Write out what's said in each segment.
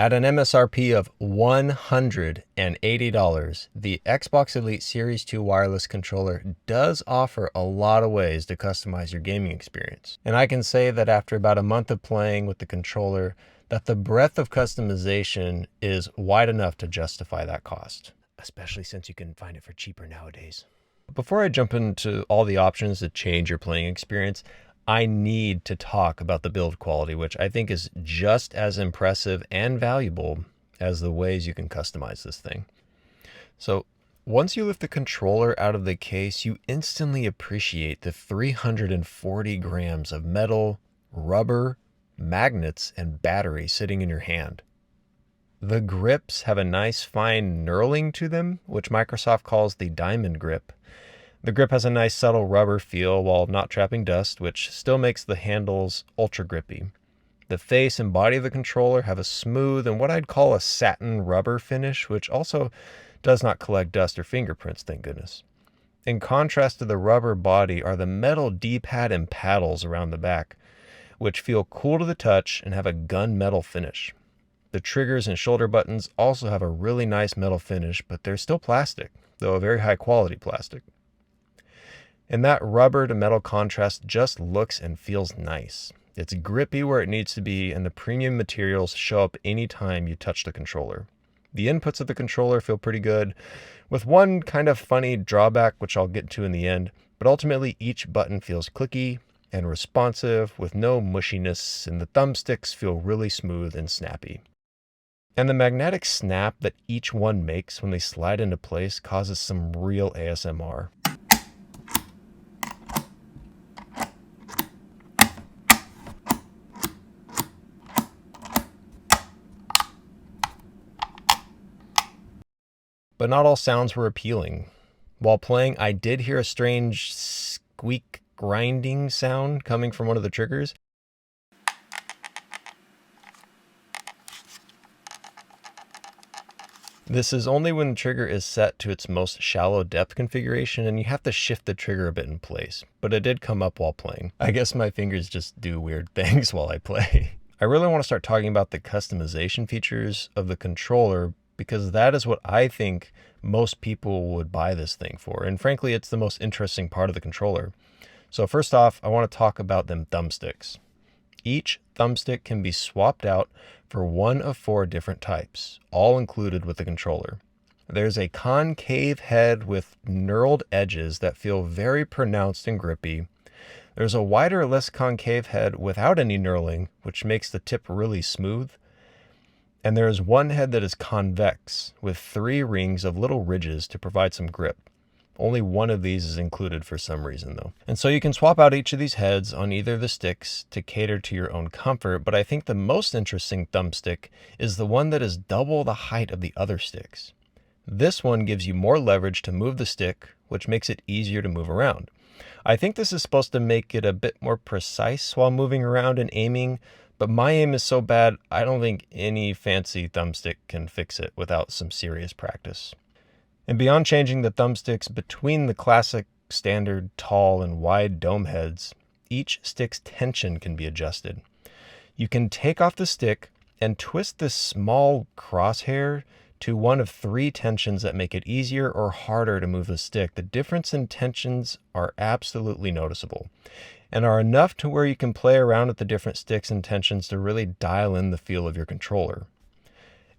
At an MSRP of $180, the Xbox Elite Series 2 wireless controller does offer a lot of ways to customize your gaming experience. And I can say that after about a month of playing with the controller, that the breadth of customization is wide enough to justify that cost, especially since you can find it for cheaper nowadays. Before I jump into all the options to change your playing experience, I need to talk about the build quality, which I think is just as impressive and valuable as the ways you can customize this thing. So once you lift the controller out of the case, you instantly appreciate the 340 grams of metal, rubber, magnets, and battery sitting in your hand. The grips have a nice fine knurling to them, which Microsoft calls the diamond grip. The grip has a nice subtle rubber feel while not trapping dust, which still makes the handles ultra grippy. The face and body of the controller have a smooth and what I'd call a satin rubber finish, which also does not collect dust or fingerprints, thank goodness. In contrast to the rubber body are the metal D-pad and paddles around the back, which feel cool to the touch and have a gunmetal finish. The triggers and shoulder buttons also have a really nice metal finish, but they're still plastic, though a very high quality plastic. And that rubber to metal contrast just looks and feels nice. It's grippy where it needs to be, and the premium materials show up anytime you touch the controller. The inputs of the controller feel pretty good, with one kind of funny drawback, which I'll get to in the end, but ultimately each button feels clicky and responsive with no mushiness, and the thumbsticks feel really smooth and snappy. And the magnetic snap that each one makes when they slide into place causes some real ASMR. But not all sounds were appealing. While playing, I did hear a strange squeak grinding sound coming from one of the triggers. This is only when the trigger is set to its most shallow depth configuration and you have to shift the trigger a bit in place, but it did come up while playing. I guess my fingers just do weird things while I play. I really want to start talking about the customization features of the controller because that is what I think most people would buy this thing for. And frankly, it's the most interesting part of the controller. So first off, I want to talk about them thumbsticks. Each thumbstick can be swapped out for one of 4 different types, all included with the controller. There's a concave head with knurled edges that feel very pronounced and grippy. There's a wider, less concave head without any knurling, which makes the tip really smooth. And there is one head that is convex, with 3 rings of little ridges to provide some grip. Only one of these is included for some reason though. And so you can swap out each of these heads on either of the sticks to cater to your own comfort, but I think the most interesting thumbstick is the one that is double the height of the other sticks. This one gives you more leverage to move the stick, which makes it easier to move around. I think this is supposed to make it a bit more precise while moving around and aiming, but my aim is so bad, I don't think any fancy thumbstick can fix it without some serious practice. And beyond changing the thumbsticks between the classic, standard, tall, and wide dome heads, each stick's tension can be adjusted. You can take off the stick and twist this small crosshair to one of 3 tensions that make it easier or harder to move the stick. The difference in tensions are absolutely noticeable and are enough to where you can play around with the different sticks and tensions to really dial in the feel of your controller.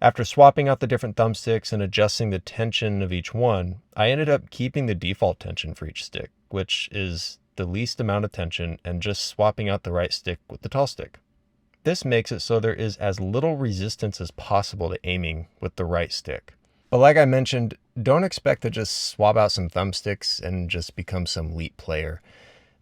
After swapping out the different thumbsticks and adjusting the tension of each one, I ended up keeping the default tension for each stick, which is the least amount of tension, and just swapping out the right stick with the tall stick. This makes it so there is as little resistance as possible to aiming with the right stick. But like I mentioned, don't expect to just swap out some thumbsticks and just become some elite player.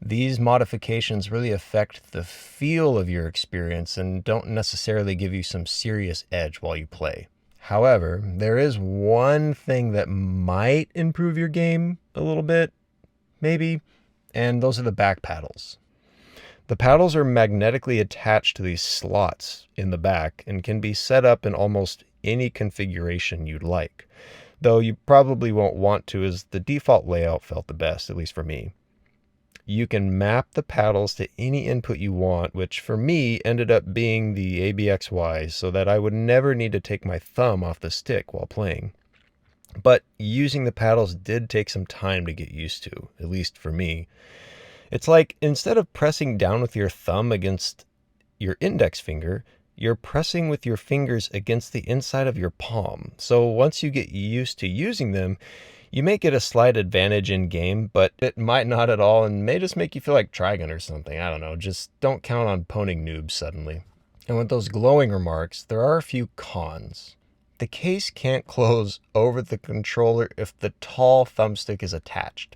These modifications really affect the feel of your experience and don't necessarily give you some serious edge while you play. However, there is one thing that might improve your game a little bit, maybe, and those are the back paddles. The paddles are magnetically attached to these slots in the back and can be set up in almost any configuration you'd like, though you probably won't want to, as the default layout felt the best, at least for me. You can map the paddles to any input you want, which for me ended up being the ABXY, so that I would never need to take my thumb off the stick while playing. But using the paddles did take some time to get used to, at least for me. It's like instead of pressing down with your thumb against your index finger, you're pressing with your fingers against the inside of your palm. So once you get used to using them, you may get a slight advantage in game, but it might not at all and may just make you feel like Trigun or something. I don't know, just don't count on pwning noobs suddenly. And with those glowing remarks, there are a few cons. The case can't close over the controller if the tall thumbstick is attached.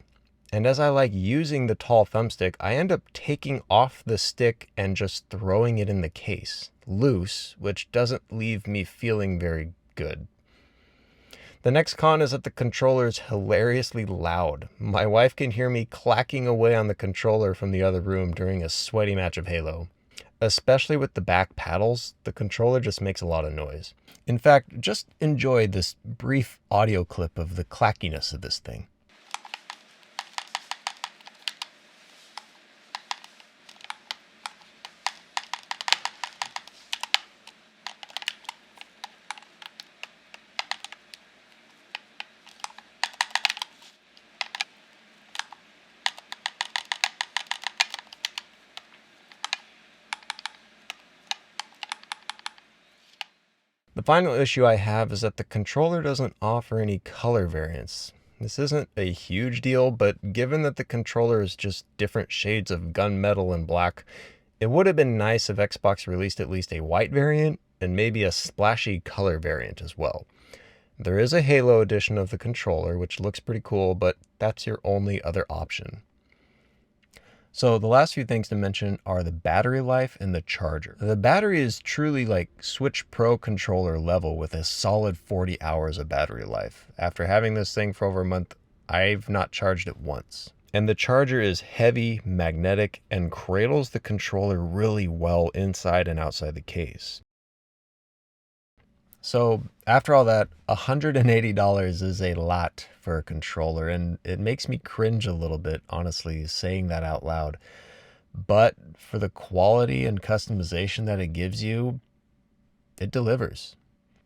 And as I like using the tall thumbstick, I end up taking off the stick and just throwing it in the case, loose, which doesn't leave me feeling very good. The next con is that the controller is hilariously loud. My wife can hear me clacking away on the controller from the other room during a sweaty match of Halo. Especially with the back paddles, the controller just makes a lot of noise. In fact, just enjoy this brief audio clip of the clackiness of this thing. The final issue I have is that the controller doesn't offer any color variants. This isn't a huge deal, but given that the controller is just different shades of gunmetal and black, it would have been nice if Xbox released at least a white variant and maybe a splashy color variant as well. There is a Halo edition of the controller, which looks pretty cool, but that's your only other option. So the last few things to mention are the battery life and the charger. The battery is truly like Switch Pro controller level with a solid 40 hours of battery life. After having this thing for over a month, I've not charged it once. And the charger is heavy, magnetic, and cradles the controller really well inside and outside the case. So after all that, $180 is a lot for a controller, and it makes me cringe a little bit, honestly, saying that out loud. But for the quality and customization that it gives you, it delivers.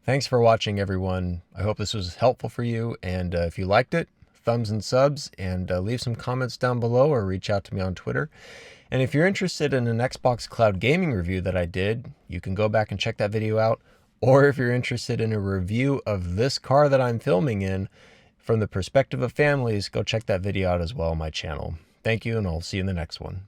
Thanks for watching, everyone. I hope this was helpful for you, and if you liked it, thumbs and subs, and leave some comments down below or reach out to me on Twitter. And if you're interested in an Xbox Cloud Gaming review that I did, you can go back and check that video out. Or if you're interested in a review of this car that I'm filming in from the perspective of families, go check that video out as well on my channel. Thank you, and I'll see you in the next one.